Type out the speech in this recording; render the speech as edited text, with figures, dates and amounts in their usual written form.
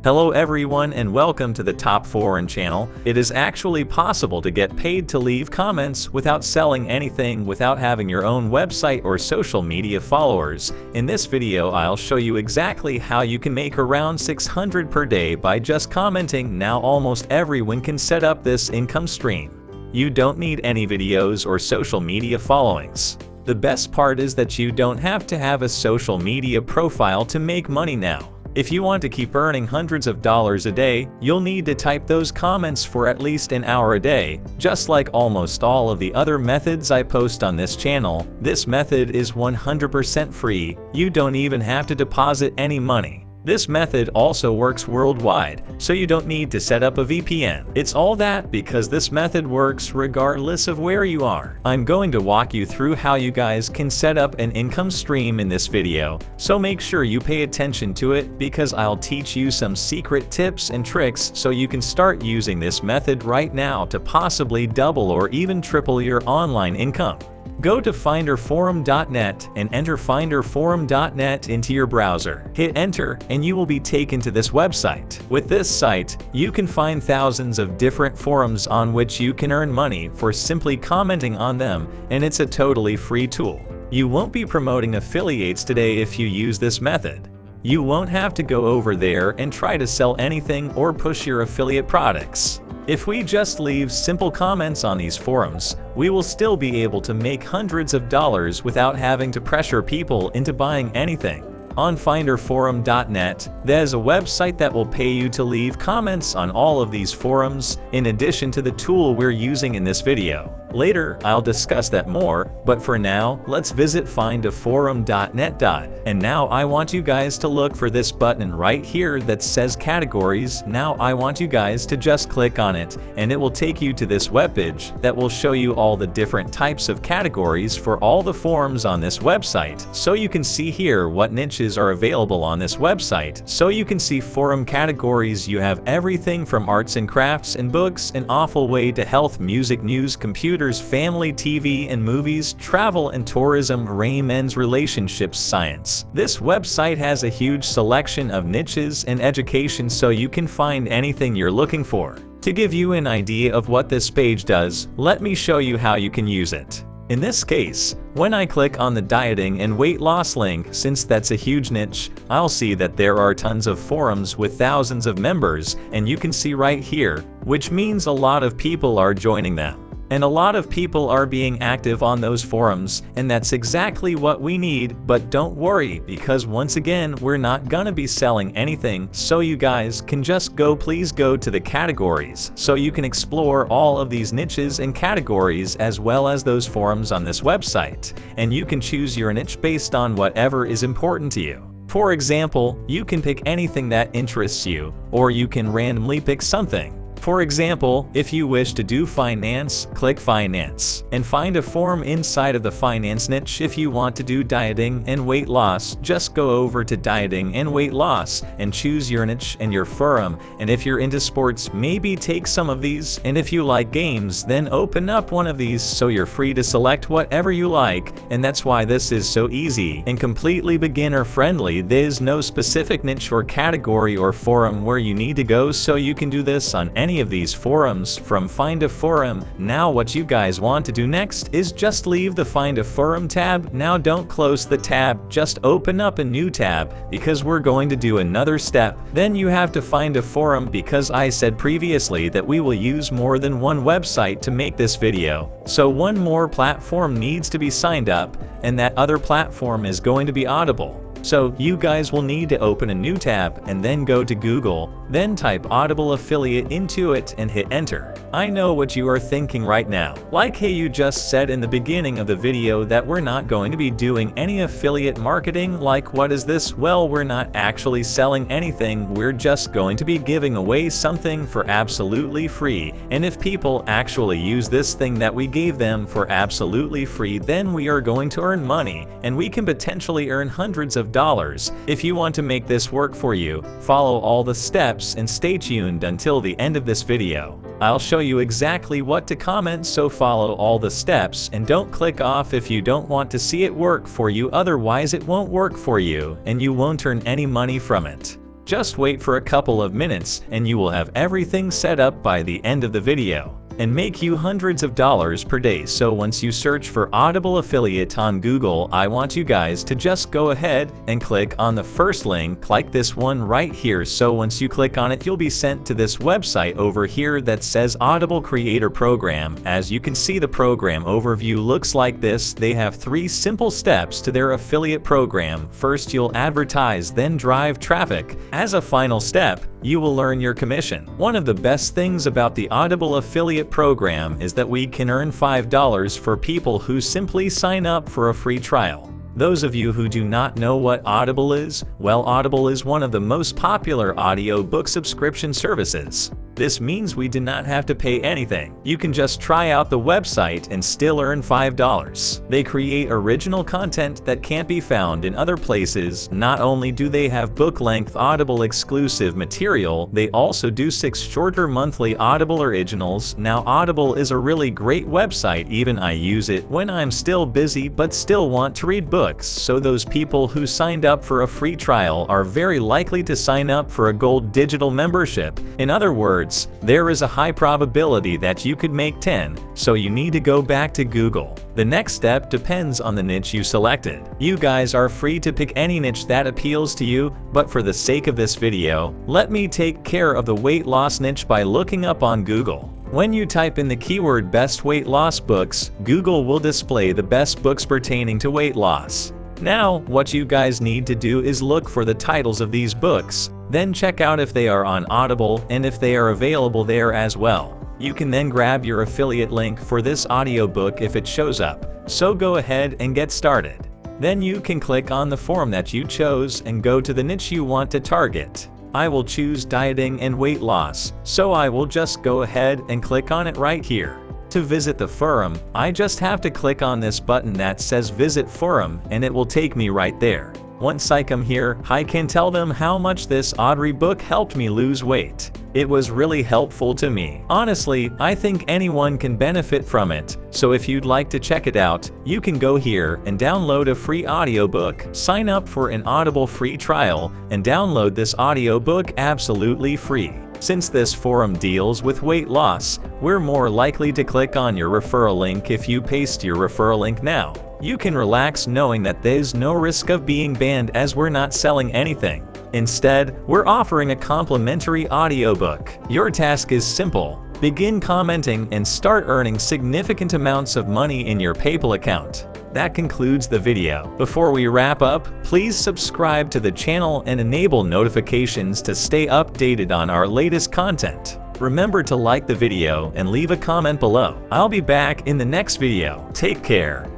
Hello everyone and welcome to the Top Foreign channel. It is actually possible to get paid to leave comments without selling anything, without having your own website or social media followers. In this video I'll show you exactly how you can make around $600 per day by just commenting. Now almost everyone can set up this income stream. You don't need any videos or social media followings. The best part is that you don't have to have a social media profile to make money now. If you want to keep earning hundreds of dollars a day, you'll need to type those comments for at least an hour a day. Just like almost all of the other methods I post on this channel, this method is 100% free. You don't even have to deposit any money. This method also works worldwide, so you don't need to set up a VPN. It's all that because this method works regardless of where you are. I'm going to walk you through how you guys can set up an income stream in this video, so make sure you pay attention to it because I'll teach you some secret tips and tricks so you can start using this method right now to possibly double or even triple your online income. Go to finderforum.net and enter finderforum.net into your browser. Hit enter and you will be taken to this website. With this site, you can find thousands of different forums on which you can earn money for simply commenting on them, and it's a totally free tool. You won't be promoting affiliates today if you use this method. You won't have to go over there and try to sell anything or push your affiliate products. If we just leave simple comments on these forums, we will still be able to make hundreds of dollars without having to pressure people into buying anything. On finderforum.net, there's a website that will pay you to leave comments on all of these forums, in addition to the tool we're using in this video. Later, I'll discuss that more, but for now, let's visit findaforum.net. And now I want you guys to look for this button right here that says categories. Now I want you guys to just click on it, and it will take you to this webpage that will show you all the different types of categories for all the forums on this website. So you can see here what niches are available on this website. So you can see forum categories. You have everything from arts and crafts and books, an awful way to health, music, news, computers, family, TV and movies, travel and tourism, men's relationships, science. This website has a huge selection of niches and education, so you can find anything you're looking for. To give you an idea of what this page does, let me show you how you can use it. In this case, when I click on the dieting and weight loss link, since that's a huge niche, I'll see that there are tons of forums with thousands of members, and you can see right here, which means a lot of people are joining them. And a lot of people are being active on those forums, and that's exactly what we need. But don't worry, because once again, we're not gonna be selling anything, so you guys can just please go to the categories, so you can explore all of these niches and categories as well as those forums on this website, and you can choose your niche based on whatever is important to you. For example, you can pick anything that interests you, or you can randomly pick something. For example, if you wish to do finance, click finance, and find a forum inside of the finance niche. If you want to do dieting and weight loss, just go over to dieting and weight loss and choose your niche and your forum. And if you're into sports, maybe take some of these. And if you like games, then open up one of these, so you're free to select whatever you like. And that's why this is so easy and completely beginner friendly. There's no specific niche or category or forum where you need to go, so you can do this on any of these forums from Find a Forum. Now what you guys want to do next is just leave the Find a Forum tab. Now don't close the tab, just open up a new tab, because we're going to do another step. Then you have to find a forum, because I said previously that we will use more than one website to make this video. So one more platform needs to be signed up, and that other platform is going to be Audible. So you guys will need to open a new tab and then go to Google, then type Audible affiliate into it and hit enter. I know what you are thinking right now. Like, hey, you just said in the beginning of the video that we're not going to be doing any affiliate marketing. Like, what is this? Well, we're not actually selling anything. We're just going to be giving away something for absolutely free. And if people actually use this thing that we gave them for absolutely free, then we are going to earn money, and we can potentially earn hundreds of dollars. If you want to make this work for you, follow all the steps and stay tuned until the end of this video. I'll show you exactly what to comment, so follow all the steps and don't click off if you don't want to see it work for you, otherwise it won't work for you and you won't earn any money from it. Just wait for a couple of minutes and you will have everything set up by the end of the video and make you hundreds of dollars per day. So once you search for Audible affiliate on Google, I want you guys to just go ahead and click on the first link like this one right here. So once you click on it, you'll be sent to this website over here that says Audible Creator Program. As you can see, the program overview looks like this. They have 3 simple steps to their affiliate program. First, you'll advertise, then drive traffic. As a final step, you will earn your commission. One of the best things about the Audible affiliate program is that we can earn $5 for people who simply sign up for a free trial. Those of you who do not know what Audible is, well, Audible is one of the most popular audiobook subscription services. This means we do not have to pay anything. You can just try out the website and still earn $5. They create original content that can't be found in other places. Not only do they have book-length Audible exclusive material, they also do 6 shorter monthly Audible originals. Now, Audible is a really great website. Even I use it when I'm still busy but still want to read books. So those people who signed up for a free trial are very likely to sign up for a gold digital membership. In other words, there is a high probability that you could make 10, so you need to go back to Google. The next step depends on the niche you selected. You guys are free to pick any niche that appeals to you, but for the sake of this video, let me take care of the weight loss niche by looking up on Google. When you type in the keyword best weight loss books, Google will display the best books pertaining to weight loss. Now, what you guys need to do is look for the titles of these books, then check out if they are on Audible and if they are available there as well. You can then grab your affiliate link for this audiobook if it shows up. So go ahead and get started. Then you can click on the form that you chose and go to the niche you want to target. I will choose dieting and weight loss, so I will just go ahead and click on it right here. To visit the forum, I just have to click on this button that says Visit Forum and it will take me right there. Once I come here, I can tell them how much this audiobook helped me lose weight. It was really helpful to me. Honestly, I think anyone can benefit from it, so if you'd like to check it out, you can go here and download a free audiobook, sign up for an Audible free trial, and download this audiobook absolutely free. Since this forum deals with weight loss, we're more likely to click on your referral link. If you paste your referral link now, you can relax knowing that there's no risk of being banned as we're not selling anything. Instead, we're offering a complimentary audiobook. Your task is simple. Begin commenting and start earning significant amounts of money in your PayPal account. That concludes the video. Before we wrap up, please subscribe to the channel and enable notifications to stay updated on our latest content. Remember to like the video and leave a comment below. I'll be back in the next video. Take care.